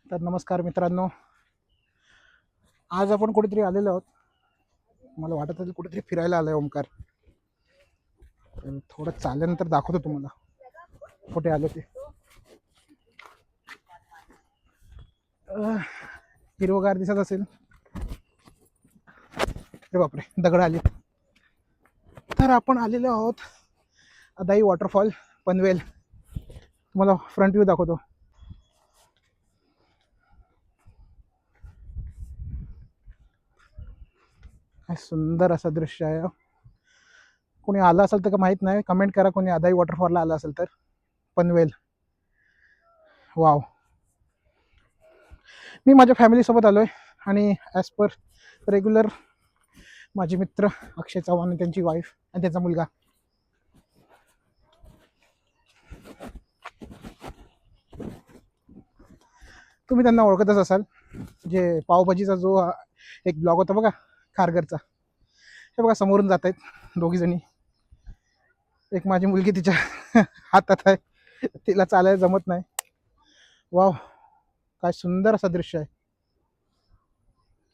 तर नमस्कार मित्रांनो, आज आपण कुठेतरी आलेलो आहोत. मला वाटत आहे कुठेतरी फिरायला आलोय ओमकार. तर थोडं चालल्यानंतर दाखवतो तुम्हाला कुठे आलो ते. हिरवगार दिसत असेल. अरे बापरे, दगड आली. तर आपण आलेलो आहोत अदाई वॉटरफॉल, पनवेल. तुम्हाला फ्रंट व्ह्यू दाखवतो. काय सुंदर असं दृश्य आहे. कोणी आलं असेल तर का माहीत नाही, कमेंट करा कोणी अदाई वॉटरफॉलला आलं असेल तर. पनवेल, वाव. मी माझ्या फॅमिलीसोबत आलो आहे आणि ॲज पर रेग्युलर माझे मित्र अक्षय चव्हाण आणि त्यांची वाईफ आणि त्यांचा मुलगा. तुम्ही त्यांना ओळखतच असाल, जे पावभाजीचा जो एक ब्लॉग होता बघा खारघरचा. हे बघा समोरून जात आहेत दोघी जणी. एक माझी मुलगी तिच्या हातात आहे, तिला चालायला जमत नाही. वाव, काय सुंदर असं दृश्य आहे,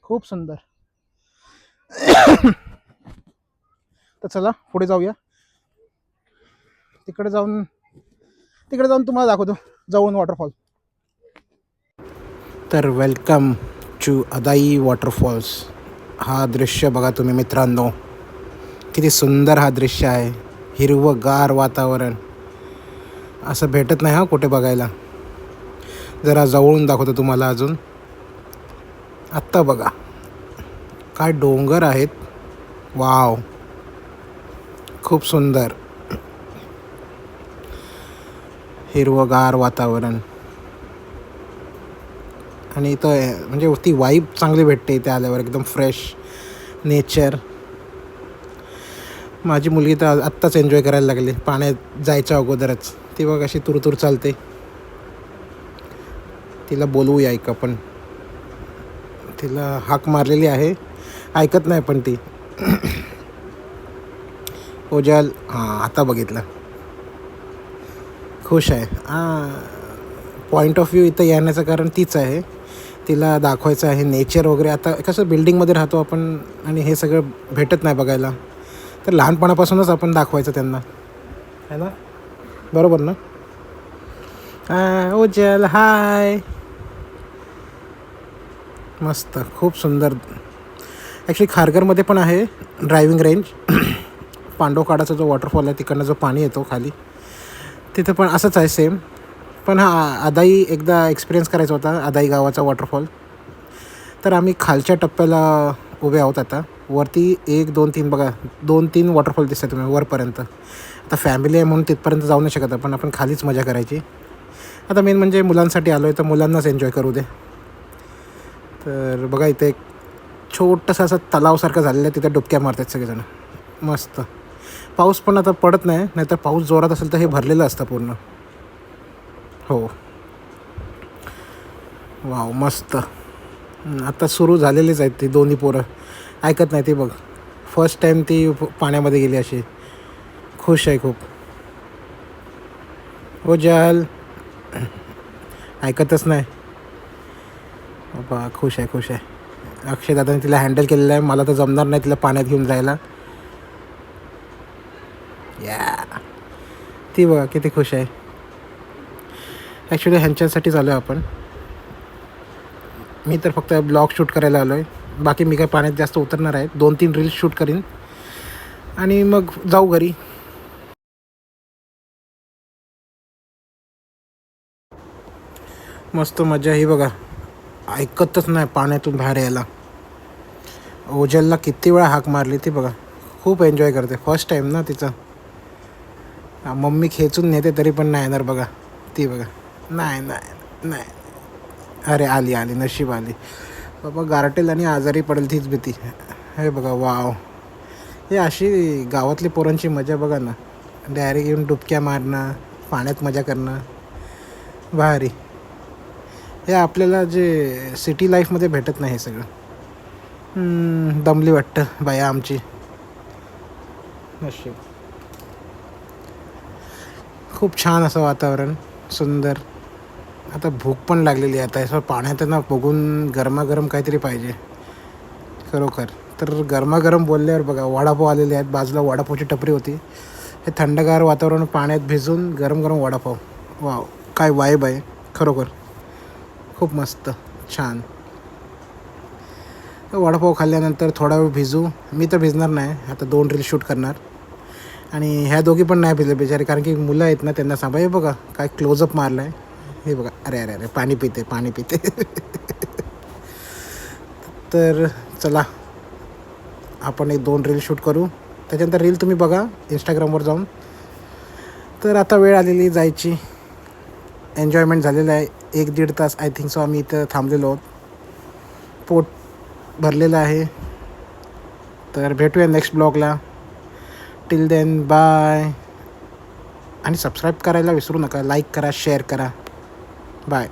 खूप सुंदर. तर चला पुढे जाऊया. तिकडे जाऊन तुम्हाला दाखवतो जाऊन वॉटरफॉल. तर वेलकम टू अदाई वॉटरफॉल्स. हा दृश्य बघा तुम्ही मित्रांनो, किती सुंदर हा दृश्य आहे. हिरवंगार वातावरण असं भेटत नाही हा कुठे बघायला. जरा जवळून दाखवतो तुम्हाला अजून. आत्ता बघा काय डोंगर आहेत. वाव, खूप सुंदर हिरवंगार वातावरण. आणि इथं म्हणजे ती वाईब चांगली भेटते इथे आल्यावर, एकदम फ्रेश नेचर. माझी मुलगी तर आत्ताच एन्जॉय करायला लागली पाण्यात जायच्या अगोदरच. ती बघ अशी तुरतुर चालते. तिला बोलवूया ऐक आपण. तिला हाक मारलेली आहे, ऐकत नाही पण ती. ओजल, हां आता बघितलं, खुश आहे. पॉईंट ऑफ व्ह्यू इथं येण्याचं कारण तीच आहे. तिला दाखवायचं आहे नेचर वगैरे. आता कसं बिल्डिंगमध्ये राहतो आपण आणि हे सगळं भेटत नाही बघायला, तर लहानपणापासूनच आपण दाखवायचं त्यांना, है ना? बरोबर ना? ओजल हाय. मस्त, खूप सुंदर. ॲक्च्युली खारघरमध्ये पण आहे ड्रायव्हिंग रेंज. पांडवकाडाचा जो वॉटरफॉल आहे तिकडनं जो पाणी येतो खाली, तिथं पण असंच आहे सेम. पण हा अदाई एकदा एक्सपिरियन्स करायचा होता, अदाई गावाचा वॉटरफॉल. तर आम्ही खालच्या टप्प्याला उभे आहोत आता. वरती 1 2 3 बघा, 2-3 वॉटरफॉल दिसतात तुम्ही वरपर्यंत. आता फॅमिली आहे म्हणून तिथपर्यंत जाऊ नाही शकत आपण खालीच मजा करायची. आता मेन म्हणजे मुलांसाठी आलो आहे तर मुलांनाच एन्जॉय करू दे. तर बघा इथे एक छोटंसं असं तलावसारखं झालेलं आहे, तिथे डुबक्या मारतात सगळेजण. मस्त. पाऊस पण आता पडत नाही, नाहीतर पाऊस जोरात असेल तर हे भरलेलं असतं पूर्ण. हो, वाव मस्त. आता सुरू झालेलीच आहेत ती दोन्ही पोरं, ऐकत नाही ती बघ. फर्स्ट टाईम ती पाण्यामध्ये गेली अशी. खुश आहे खूप. हो जल, ऐकतच नाही बाबा. खुश आहे, खुश आहे. अक्षय दादाने तिला हँडल केलेलं आहे. मला तर जमणार नाही तिला पाण्यात घेऊन जायला. या, ती बघा किती खुश आहे. ॲक्च्युली ह्यांच्यासाठीच आलो आहे आपण. मी तर फक्त ब्लॉग शूट करायला आलो आहे. बाकी मी काय पाण्यात जास्त उतरणार आहे. 2-3 रील्स शूट करीन आणि मग जाऊ घरी. मस्त मजा ही बघा. ऐकतच नाही पाण्यातून बाहेर यायला. ओजलला किती वेळा हाक मारली ती बघा. खूप एन्जॉय करते, फर्स्ट टाईम ना तिचं. मम्मी खेचून नेते तरी पण नाही येणार बघा. ती बघा, नाही नाही नाही. अरे आली आली, नशीब आली बाबा. गारटेल आणि आजारी पडेल तीच भीती. हे बघा, वाव. हे अशी गावातली पोरांची मजा बघा ना. डायरेक्ट येऊन डुबक्या मारणं, पाण्यात मजा करणं, भारी. हे आपल्याला जे सिटी लाईफमध्ये भेटत नाही हे सगळं. दमली वाटतं बाया आमची. नशीब. खूप छान असं वातावरण, सुंदर. आता भूक पण लागलेली आहे. आता असं पाण्यात ना बघून गरमागरम काहीतरी पाहिजे खरोखर. तर गरमागरम बोलल्यावर बघा वडापाव आलेले आहेत. बाजूला वडापावची टपरी होती. हे थंडगार वातावरण, पाण्यात भिजून गरम गरम वडापाव. वाव, काय वाईब आहे खरोखर. खूप मस्त, छान. वडापाव खाल्ल्यानंतर थोडा वेळ भिजू. मी तर भिजणार नाही, आता 2 रील शूट करणार. आणि ह्या दोघी पण नाही भिजले बिचारे, कारण की मुलं आहेत ना, त्यांना सांभाळ. हे बघा काय क्लोजअप मारला आहे. हे बघा, अरे अरे अरे, पाणी पिते पाणी पिते. तर चला, आपण एक 2 रील शूट करू. त्याच्यानंतर रील तुम्ही बघा इंस्टाग्रामवर जाऊन. तर आता वेळ आलेली जायची. एन्जॉयमेंट झालेलं आहे. 1-1.5 तास आय थिंक सो आम्ही इथं थांबलेलो आहोत. पोट भरलेलं आहे. तर भेटूया नेक्स्ट ब्लॉगला. Till then bye. आणि सबस्क्राईब करायला विसरू नका. लाईक करा, शेअर करा. बाय.